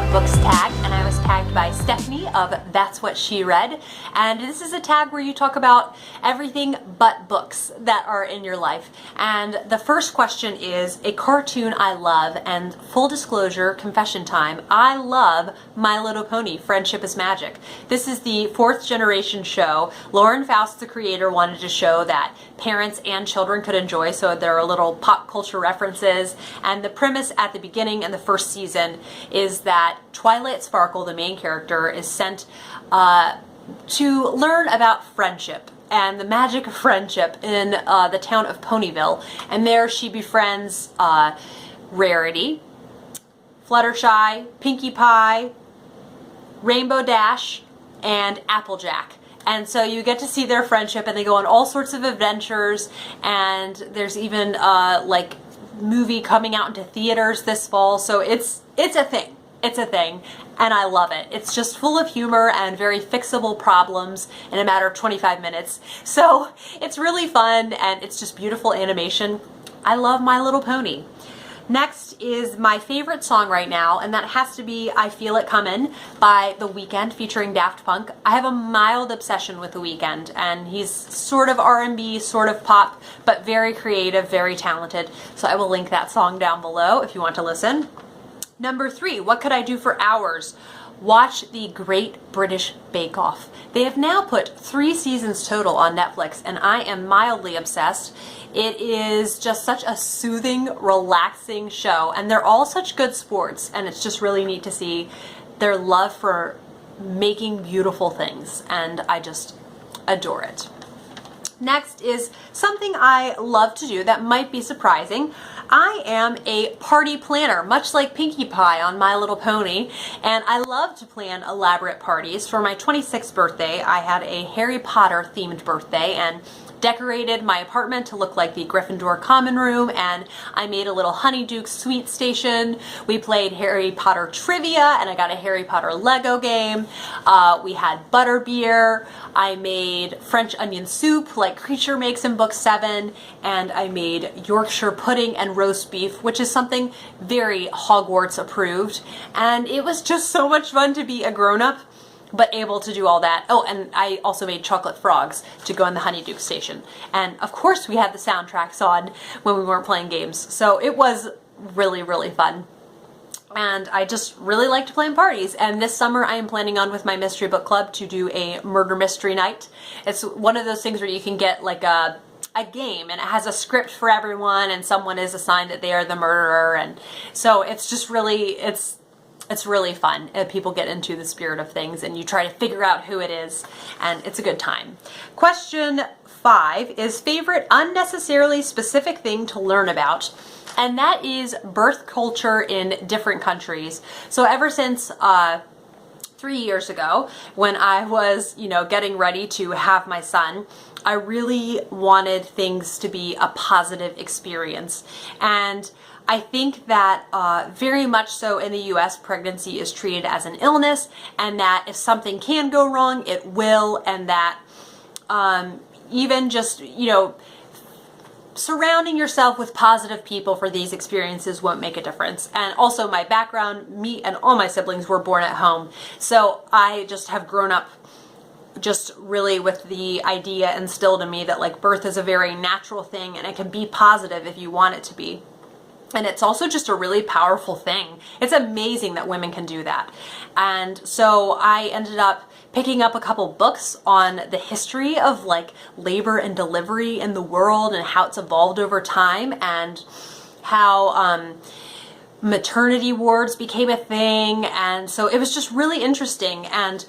What Books tag, and I was tagged by Stephanie of That's What She Read. And this is a tag where you talk about everything but books that are in your life. And the first question is a cartoon I love, and full disclosure, confession time, I love My Little Pony, Friendship is Magic. This is the fourth generation show. Lauren Faust, the creator, wanted to show that parents and children could enjoy, so there are little pop culture references. And the premise at the beginning in the first season is that Twilight Sparkle, the main character, is sent to learn about friendship and the magic of friendship in the town of Ponyville. And there she befriends Rarity, Fluttershy, Pinkie Pie, Rainbow Dash, and Applejack. And so you get to see their friendship, and they go on all sorts of adventures, and there's even like movie coming out into theaters this fall. So it's a thing. It's a thing, and I love it. It's just full of humor and very fixable problems in a matter of 25 minutes. So it's really fun, and it's just beautiful animation. I love My Little Pony. Next is my favorite song right now, and that has to be I Feel It Comin' by The Weeknd featuring Daft Punk. I have a mild obsession with The Weeknd, and he's sort of R&B, sort of pop, but very creative, very talented. So I will link that song down below if you want to listen. Number 3, what could I do for hours? Watch the Great British Bake Off. They have now put 3 seasons total on Netflix, and I am mildly obsessed. It is just such a soothing, relaxing show, and they're all such good sports, and it's just really neat to see their love for making beautiful things, and I just adore it. Next is something I love to do that might be surprising. I am a party planner, much like Pinkie Pie on My Little Pony, and I love to plan elaborate parties. For my 26th birthday, I had a Harry Potter themed birthday and decorated my apartment to look like the Gryffindor common room, and I made a little Honeydew sweet station. We played Harry Potter trivia, and I got a Harry Potter Lego game. We had butterbeer. I made French onion soup like Creature makes in book 7, and I made Yorkshire pudding and roast beef, which is something very Hogwarts approved. And it was just so much fun to be a grown-up, but able to do all that. Oh, and I also made chocolate frogs to go in the Honeydew station. And of course we had the soundtracks on when we weren't playing games. So it was really, really fun. And I just really like to plan parties. And this summer I am planning on, with my mystery book club, to do a murder mystery night. It's one of those things where you can get like a game, and it has a script for everyone, and someone is assigned that they are the murderer. And so it's just really, it's really fun. People get into the spirit of things, and you try to figure out who it is, and it's a good time. Question 5 is favorite unnecessarily specific thing to learn about, and that is birth culture in different countries. So ever since 3 years ago, when I was, getting ready to have my son, I really wanted things to be a positive experience. And I think that very much so in the US, pregnancy is treated as an illness, and that if something can go wrong, it will, and that even just, surrounding yourself with positive people for these experiences won't make a difference. And also my background, me and all my siblings were born at home, so I just have grown up just really with the idea instilled in me that like birth is a very natural thing, and it can be positive if you want it to be. And it's also just a really powerful thing. It's amazing that women can do that. And so I ended up picking up a couple books on the history of like labor and delivery in the world, and how it's evolved over time, and how maternity wards became a thing. And so it was just really interesting. And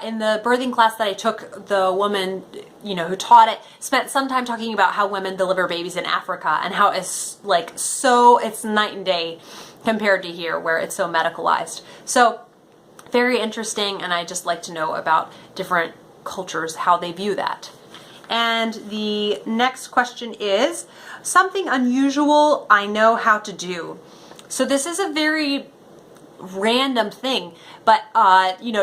in the birthing class that I took, the woman, who taught it spent some time talking about how women deliver babies in Africa, and how it's like it's night and day compared to here, where it's so medicalized. So very interesting, and I just like to know about different cultures, how they view that. And the next question is something unusual I know how to do. So this is a very random thing, but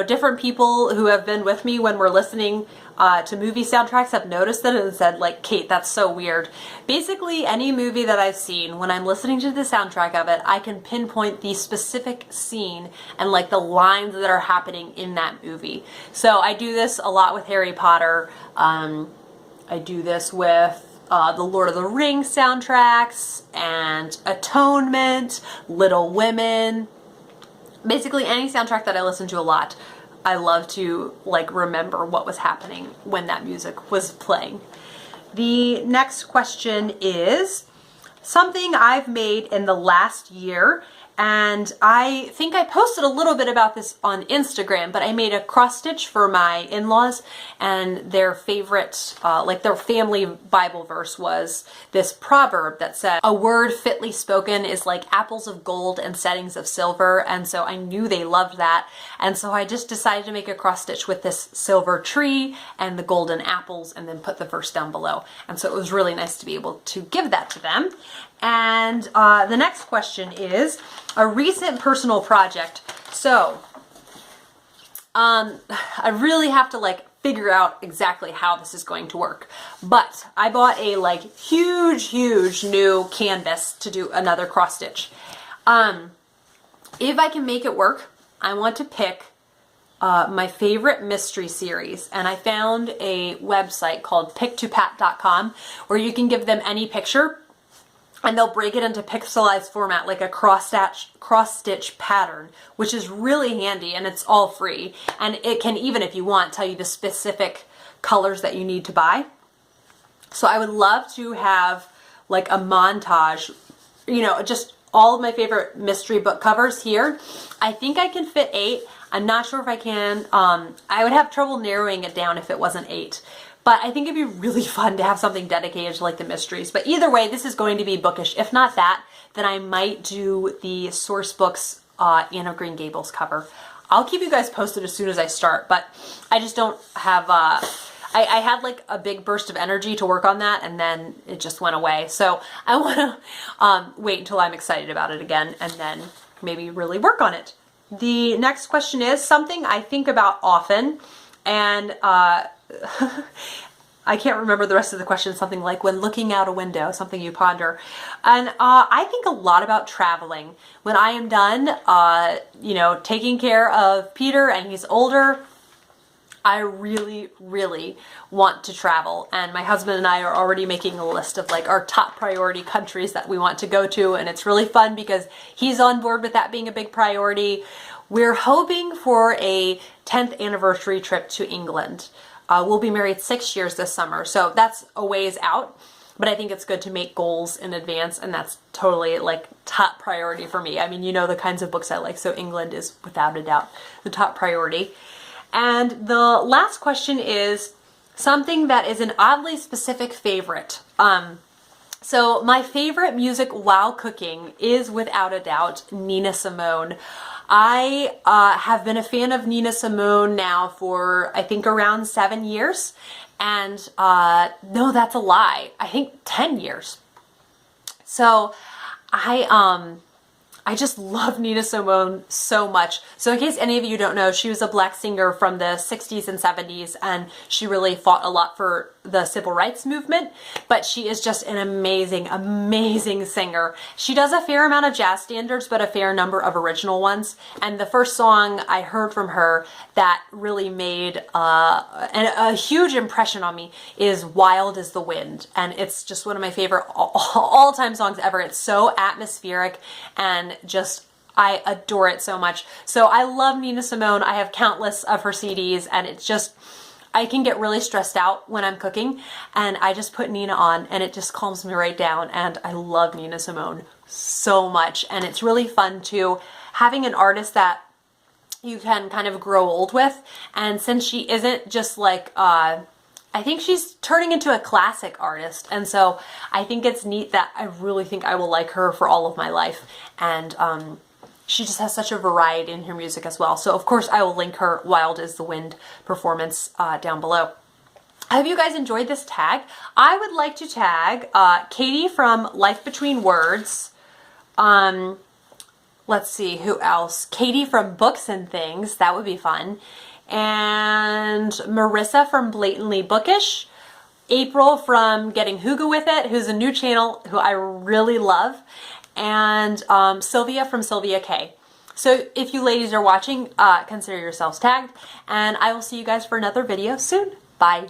different people who have been with me when we're listening to movie soundtracks have noticed it and said like, Kate, that's so weird. Basically, any movie that I've seen, when I'm listening to the soundtrack of it, I can pinpoint the specific scene and like the lines that are happening in that movie. So I do this a lot with Harry Potter. I do this with the Lord of the Rings soundtracks and Atonement, Little Women. Basically any soundtrack that I listen to a lot, I love to like remember what was happening when that music was playing. The next question is something I've made in the last year, and I think I posted a little bit about this on Instagram, but I made a cross stitch for my in-laws, and their favorite, like their family Bible verse was this proverb that said, "A word fitly spoken is like apples of gold and settings of silver." And so I knew they loved that. And so I just decided to make a cross stitch with this silver tree and the golden apples and then put the verse down below. And so it was really nice to be able to give that to them. And the next question is a recent personal project. So I really have to like figure out exactly how this is going to work. But I bought a like huge new canvas to do another cross stitch. If I can make it work, I want to pick my favorite mystery series, and I found a website called pick2pat.com where you can give them any picture and they'll break it into pixelized format like a cross stitch pattern, which is really handy, and it's all free. And it can, even if you want, tell you the specific colors that you need to buy. So I would love to have like a montage, you know, just all of my favorite mystery book covers here. I think I can fit 8. I'm not sure if I can. I would have trouble narrowing it down if it wasn't 8. But I think it'd be really fun to have something dedicated to like the mysteries. But either way, this is going to be bookish. If not that, then I might do the Source Books Anne of Green Gables cover. I'll keep you guys posted as soon as I start, but I just don't have, I had like a big burst of energy to work on that, and then it just went away. So I want to wait until I'm excited about it again and then maybe really work on it. The next question is something I think about often, and I can't remember the rest of the question. Something like when looking out a window, something you ponder. And I think a lot about traveling. When I am done, you know, taking care of Peter and he's older, I really want to travel. And my husband and I are already making a list of like our top priority countries that we want to go to. And it's really fun because he's on board with that being a big priority. We're hoping for a 10th anniversary trip to England. We'll be married 6 years this summer, so that's a ways out, but I think it's good to make goals in advance, and that's totally like top priority for me. I mean, you know the kinds of books I like, so England is without a doubt the top priority. And the last question is something that is an oddly specific favorite. So my favorite music while cooking is without a doubt Nina Simone. I have been a fan of Nina Simone now for I think around 7 years, and no, that's a lie. I think 10 years. So I just love Nina Simone so much. So in case any of you don't know, she was a black singer from the 60s and 70s, and she really fought a lot for the civil rights movement, but she is just an amazing singer. She does a fair amount of jazz standards, but a fair number of original ones. And the first song I heard from her that really made a huge impression on me is Wild as the Wind. And it's just one of my favorite all-time songs ever. It's so atmospheric and just, I adore it so much. So I love Nina Simone. I have countless of her CDs, and it's just, I can get really stressed out when I'm cooking, and I just put Nina on and it just calms me right down. And I love Nina Simone so much, and it's really fun too having an artist that you can kind of grow old with. And since she isn't just like I think she's turning into a classic artist, and so I think it's neat that I really think I will like her for all of my life. And she just has such a variety in her music as well. So of course I will link her Wild as the Wind performance down below. I hope you guys enjoyed this tag. I would like to tag Katie from Life Between Words. Let's see, who else? Katie from Books and Things, that would be fun. and Marissa from Blatantly Bookish, April from Getting Hygge With It, who's a new channel who I really love, and Sylvia from Sylvia K. So if you ladies are watching, consider yourselves tagged, and I will see you guys for another video soon. Bye.